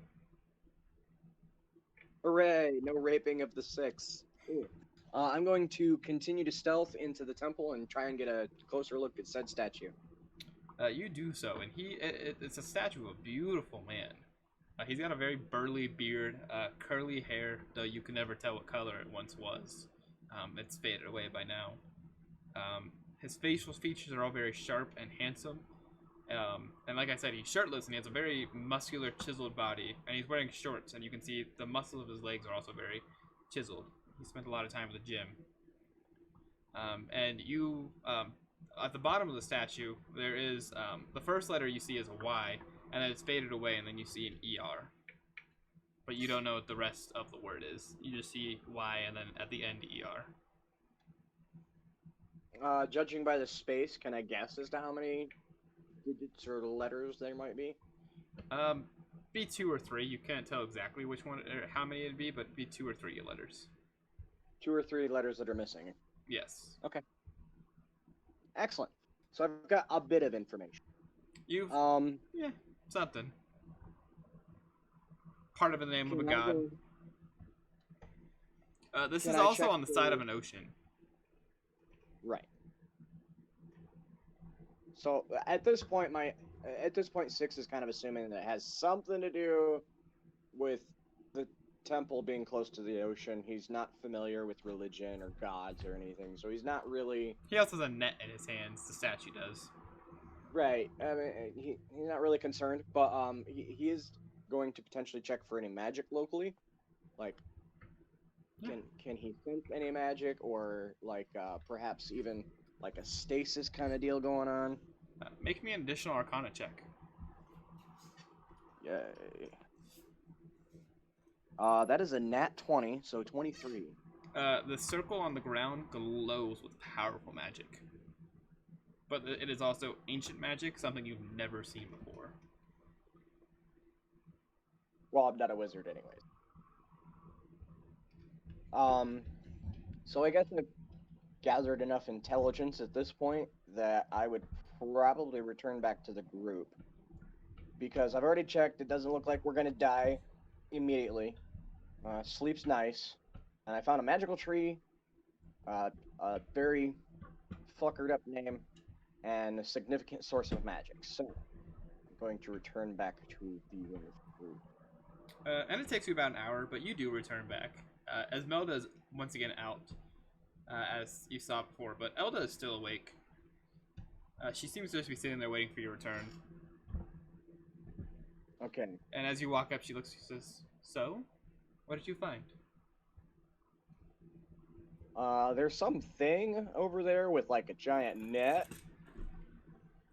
Hooray! No raping of the six. Ooh. I'm going to continue to stealth into the temple and try and get a closer look at said statue. You do so, and it's a statue of a beautiful man. He's got a very burly beard, curly hair, though you can never tell what color it once was. It's faded away by now. His facial features are all very sharp and handsome. And like I said, he's shirtless and he has a very muscular, chiseled body. And he's wearing shorts, and you can see the muscles of his legs are also very chiseled. He spent a lot of time at the gym. And you, at the bottom of the statue, there is the first letter you see is a Y, and then it's faded away, and then you see an ER. But you don't know what the rest of the word is. You just see Y, and then at the end, ER. Judging by the space, can I guess as to how many digits or letters there might be? Be 2 or 3. You can't tell exactly which one or how many it'd be, but be 2 or 3 letters. 2 or 3 letters that are missing. Yes. Okay. Excellent. So I've got a bit of information. You've yeah, something. Part of the name of a god. This is also on the side of an ocean. Right. So at this point, Six is kind of assuming that it has something to do with the temple being close to the ocean. He's not familiar with religion or gods or anything, so he's not really. He also has a net in his hands. The statue does. Right. I mean, he's not really concerned, but he is going to potentially check for any magic locally, like. Can he sense any magic, or like perhaps even like a stasis kind of deal going on? Make me an additional Arcana check. Yay. That is a nat 20, so 23. The circle on the ground glows with powerful magic. But it is also ancient magic, something you've never seen before. Well, I'm not a wizard anyways. So I guess I've gathered enough intelligence at this point that I would probably return back to the group. Because I've already checked, it doesn't look like we're gonna die immediately. Sleep's nice. And I found a magical tree, a very fuckered up name, and a significant source of magic. So, I'm going to return back to the group. And it takes you about an hour, but you do return back. Esmelda is once again out, as you saw before, but Elda is still awake. She seems to just be sitting there waiting for your return. Okay. And as you walk up, she looks and says, "So, what did you find?" There's something over there with like a giant net.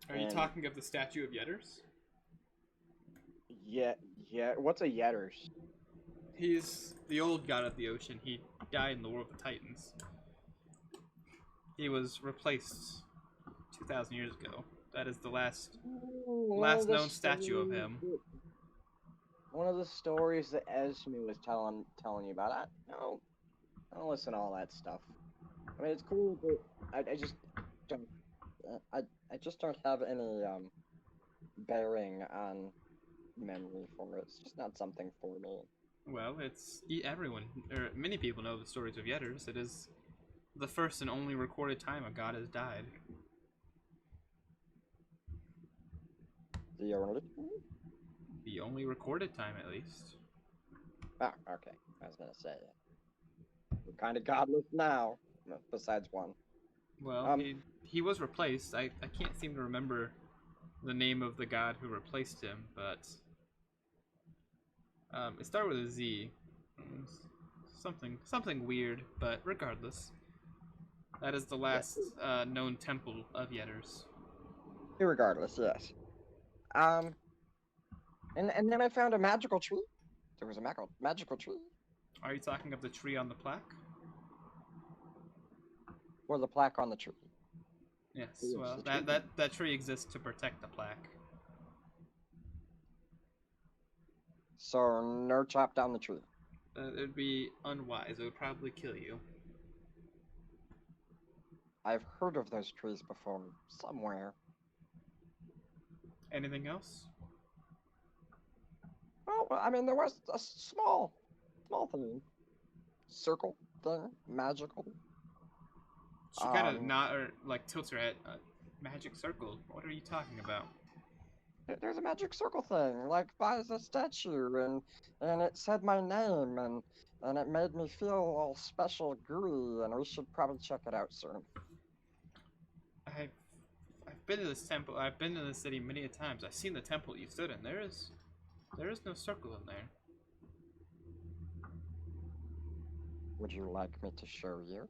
Are you talking of the statue of Yetters? Yeah. What's a Yetters? He's the old god of the ocean. He died in the War of the Titans. He was replaced 2,000 years ago. That is the last known statue of him. One of the stories that Esme was telling you about. I don't listen to all that stuff. I mean, it's cool, but I just don't. I just don't have any bearing on memory for it. It's just not something for me. Well, everyone, or many people know the stories of Yetters. It is the first and only recorded time a god has died. The only? The only recorded time, at least. Oh, okay. I was gonna say we're kind of godless now. Besides one. Well, he was replaced. I can't seem to remember the name of the god who replaced him, but it started with a Z. Something weird, but regardless, that is the last known temple of Yetters. Irregardless, yes. And then I found a magical tree. There was a magical tree. Are you talking of the tree on the plaque? Or the plaque on the tree. Yes. Yes, Well, the tree. that tree exists to protect the plaque. So no chop down the tree. It'd be unwise. It would probably kill you. I've heard of those trees before somewhere. Anything else? Oh, I mean, there was a small thing. Circle thing, magical. She kind of not or like tilts her head. Magic circle. What are you talking about? There's a magic circle thing, like by the statue, and it said my name, and it made me feel all special gooey, and we should probably check it out soon. I've been to this temple. I've been to the city many a times. I've seen the temple you stood in. There is no circle in there. Would you like me to show you?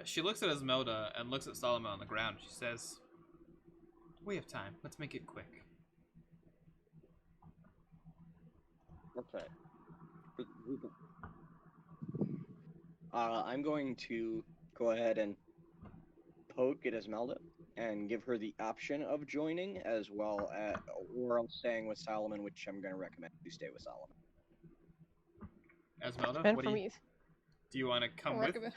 She looks at Esmelda and looks at Solomon on the ground. She says, "We have time. Let's make it quick." Okay. I'm going to go ahead and poke at Esmelda and give her the option of joining as well as, or else staying with Solomon, which I'm going to recommend you stay with Solomon. Esmelda, And what for do me, you want to come I with? recommend-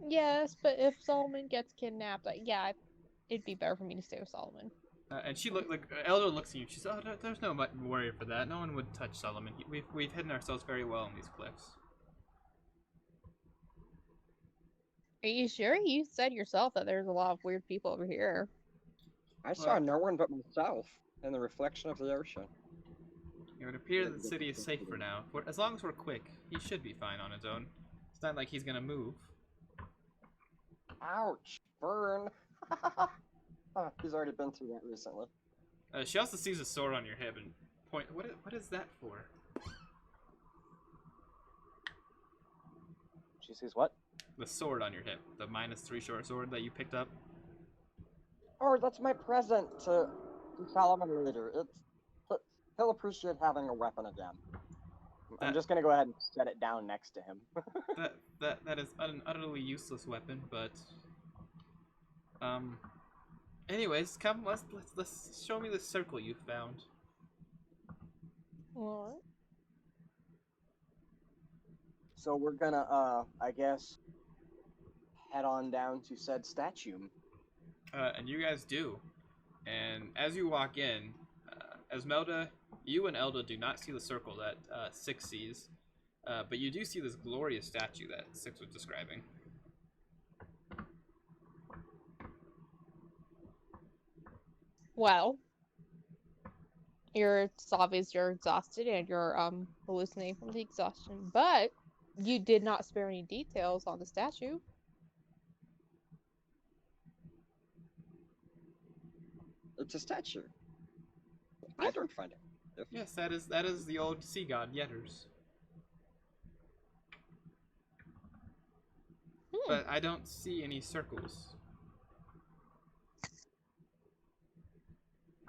Yes, but if Solomon gets kidnapped, yeah, it'd be better for me to stay with Solomon. And she look like Elder looks at you. She says, "Oh, there's no worry for that. No one would touch Solomon. We've hidden ourselves very well in these cliffs." Are you sure? You said yourself that there's a lot of weird people over here. I saw no one but myself in the reflection of the ocean. It would appear that the city is safe for now. As long as we're quick, he should be fine on his own. It's not like he's gonna move. Ouch, burn. He's already been through that recently. She also sees a sword on your hip and point. What is that for? She sees what? The sword on your hip, the -3 short sword that you picked up. Oh, that's my present to Solomon later. He'll appreciate having a weapon again. I'm just going to go ahead and set it down next to him. that is an utterly useless weapon, but anyways, come let's show me the circle you found. What? So we're gonna, I guess, head on down to said statue. And you guys do. And as you walk in, Esmelda, you and Elda do not see the circle that Six sees, but you do see this glorious statue that Six was describing. Well, it's obvious you're exhausted and you're hallucinating from the exhaustion, but you did not spare any details on the statue. It's a statue. I don't find it. Yes, that is the old sea god Yetters. But I don't see any circles.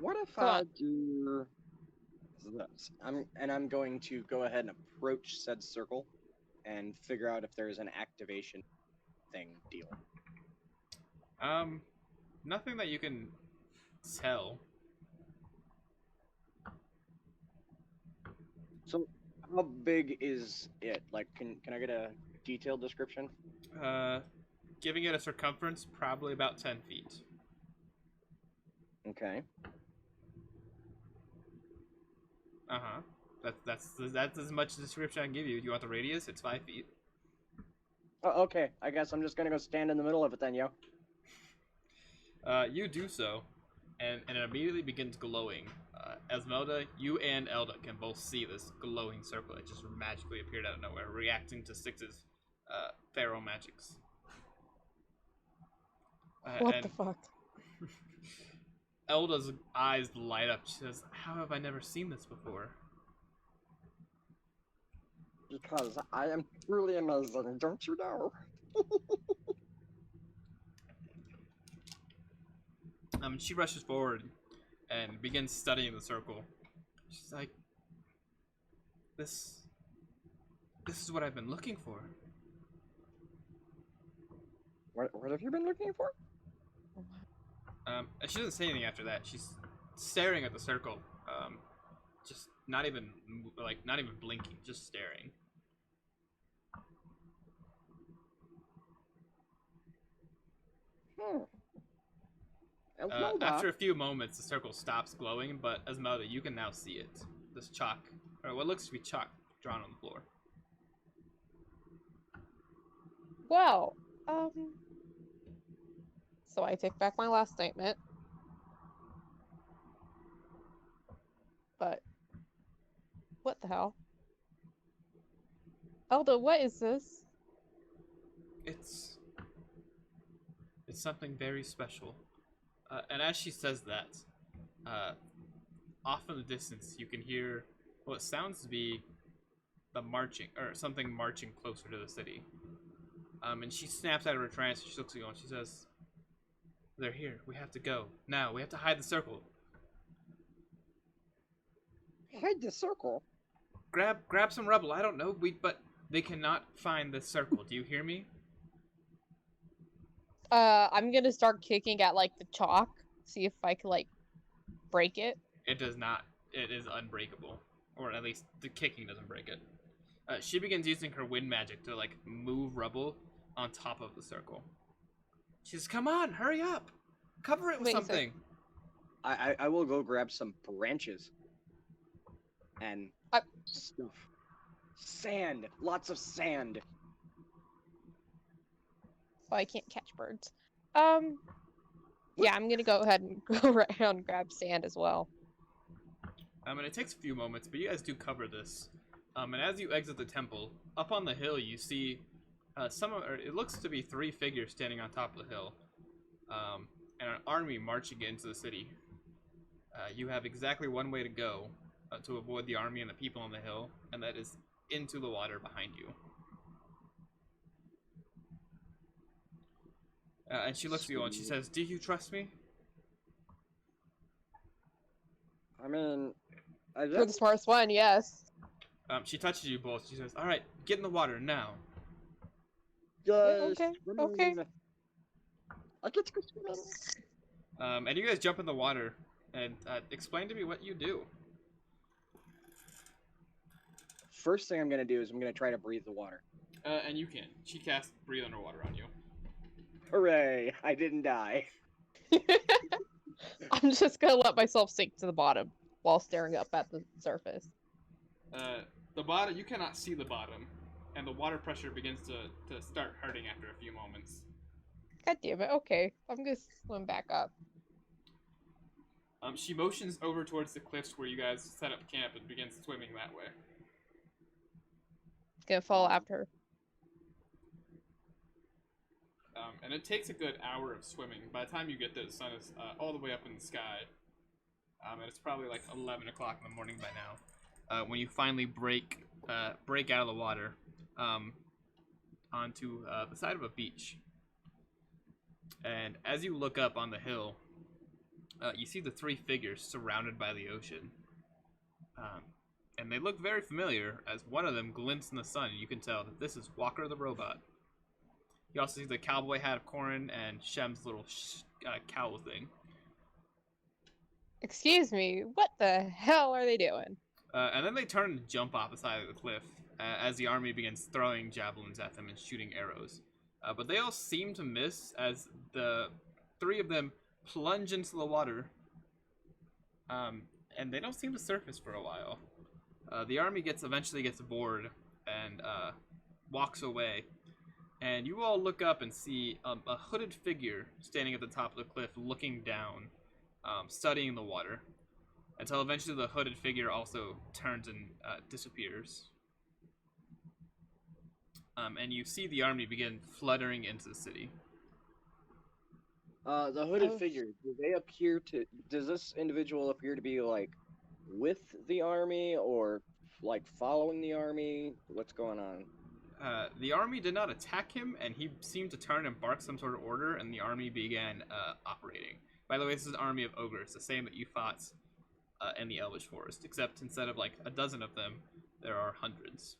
What if I do this? I'm going to go ahead and approach said circle and figure out if there's an activation thing deal. Nothing that you can tell. So, how big is it? Like, can I get a detailed description? Giving it a circumference, probably about 10 feet. Okay. Uh-huh. That's as much description I can give you. Do you want the radius? It's 5 feet. Oh, okay. I guess I'm just gonna go stand in the middle of it then, yo. You do so, and it immediately begins glowing Esmeralda, you and Elda can both see this glowing circle that just magically appeared out of nowhere, reacting to Six's pharaoh magics. What And the fuck? Elda's eyes light up. She says, "How have I never seen this before?" Because I am truly amazing, don't you know? She rushes forward and begins studying the circle. She's like, This is what I've been looking for." What have you been looking for? And she doesn't say anything after that. She's staring at the circle, just not even blinking, just staring. Esmeralda, After a few moments, the circle stops glowing, but Esmeralda, you can now see it. This chalk, or what looks to be chalk, drawn on the floor. Well, so I take back my last statement. But what the hell? Elda, what is this? It's something very special. And as she says that, off in the distance, you can hear what sounds to be the marching, or something marching closer to the city. And she snaps out of her trance. She looks at you and she says, "They're here. We have to go now. We have to hide the circle. hide the circle. Grab some rubble. I don't know. But they cannot find the circle. Do you hear me?" I'm gonna start kicking at like the chalk, see if I can like break it. It does not. It is unbreakable, or at least the kicking doesn't break it. She begins using her wind magic to like move rubble on top of the circle. She says, "Come on, hurry up, cover it with Wait, so- something." I will go grab some branches and stuff. Sand, lots of sand. So I can't catch birds. Yeah, I'm gonna go ahead and go right and grab sand as well. And it takes a few moments, but you guys do cover this. And as you exit the temple, up on the hill, you see it looks to be 3 figures standing on top of the hill, and an army marching into the city. You have exactly one way to go to avoid the army and the people on the hill, and that is into the water behind you. And she looks at you and she says, "Do you trust me?" I mean, I You're the guess smartest one, yes. She touches you both. She says, "All right, get in the water now." yes, Okay, swimming. okay. I get to go swimming. And you guys jump in the water and explain to me what you do. First thing I'm gonna do is I'm gonna try to breathe the water. And you can. She casts breathe underwater on you. Hooray! I didn't die. I'm just gonna let myself sink to the bottom while staring up at the surface. The bottom, you cannot see the bottom, and the water pressure begins to start hurting after a few moments. God damn it, okay. I'm gonna swim back up. She motions over towards the cliffs where you guys set up camp and begins swimming that way. Gonna follow after her. And it takes a good hour of swimming. By the time you get there, the sun is all the way up in the sky. And it's probably like 11 o'clock in the morning by now. When you finally break out of the water onto the side of a beach. And as you look up on the hill, you see the 3 figures surrounded by the ocean. And they look very familiar, as one of them glints in the sun, and you can tell that this is Walker the Robot. You also see the cowboy hat of Corin and Shem's little cowl thing. Excuse me, what the hell are they doing? And then they turn and jump off the side of the cliff as the army begins throwing javelins at them and shooting arrows. But they all seem to miss as the 3 of them plunge into the water. And they don't seem to surface for a while. The army eventually gets bored and walks away. And you all look up and see a hooded figure standing at the top of the cliff looking down, studying the water. until eventually the hooded figure also turns and disappears. And you see the army begin fluttering into the city. The hooded Oh. figure, does this individual appear to be, like, with the army, or, like, following the army? What's going on? The army did not attack him, and he seemed to turn and bark some sort of order, and the army began operating. By the way, this is an army of ogres, the same that you fought in the Elvish Forest, except instead of like a dozen of them, there are hundreds.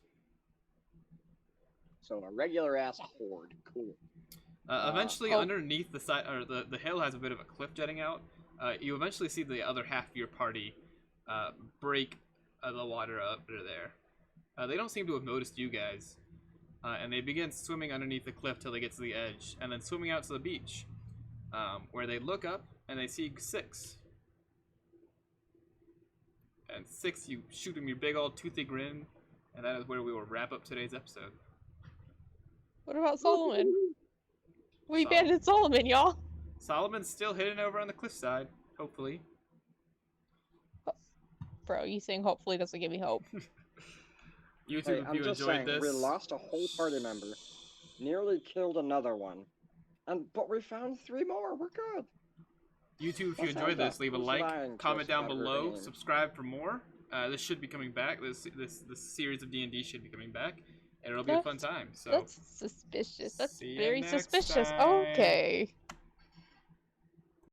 So a regular ass horde. Cool. Eventually, oh. underneath the side, or the hill has a bit of a cliff jutting out. You eventually see the other half of your party break the water under there. They don't seem to have noticed you guys, and they begin swimming underneath the cliff till they get to the edge, and then swimming out to the beach, where they look up and they see Six. And Six, you shoot him your big old toothy grin, and that is where we will wrap up today's episode. What about Solomon? We Solomon. abandoned Solomon, y'all. Solomon's still hidden over on the cliffside, hopefully. Bro, you saying hopefully doesn't give me hope. YouTube, Hey, if I'm you just enjoyed saying, this, we lost a whole party member, nearly killed another one, but we found 3 more. We're good. YouTube, if Let's you enjoyed have this, that. leave a Who's like, lying to comment us down about below, Hurricane? subscribe for more. This should be coming back. This series of D&D should be coming back, and it'll be a fun time. So That's suspicious. That's see ya very next suspicious. time. Okay.